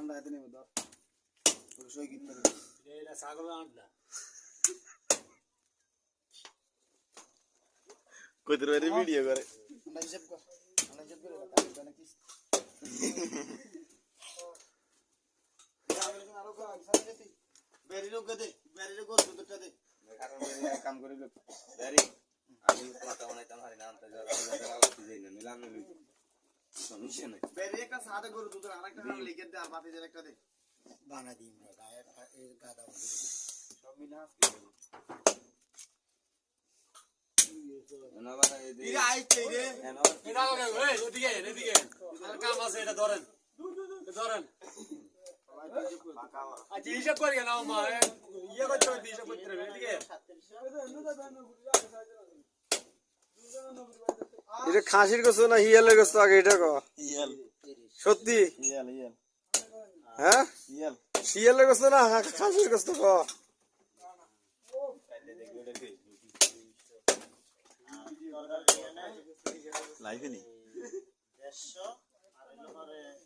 ঠান্ডা এতে নেবে ধর সই গীত করে এটা ছাগল আন্ডা কইতে রে ভিডিও করে আমরা হিসাব করে রাখা নাকি আরো বেরি লোক দে বেরি লোক দুটো দে কারণ কাম করে লোক বেরি আমি কথা বানাইতাম হারি নাম তো যারা দেই না নিলাম না সমস্যা নাই বেরি একটা সাদা গরু দুটো আরেকটা লিখে দে আর বাতি একটা দে বানা দিই আমরা গায়ে গাদা সব মিলা না বানা এই দে এই আইছে রে এটা ওই ওদিকে এদিকে কাম আছে এটা ধরেন ধরেন আচ্ছা হিসাব করি না মা ইয়ে করতে হবে হিসাব করতে হবে এদিকে এটা খাসির গোস্ত না হিয়ালের গোস্ত আগে এটা কো ইয়াল সত্যি ইয়াল হ্যাঁ ইয়াল শিয়ালের গোস্ত না খাসির গোস্ত কো লাইভে নি 150 আর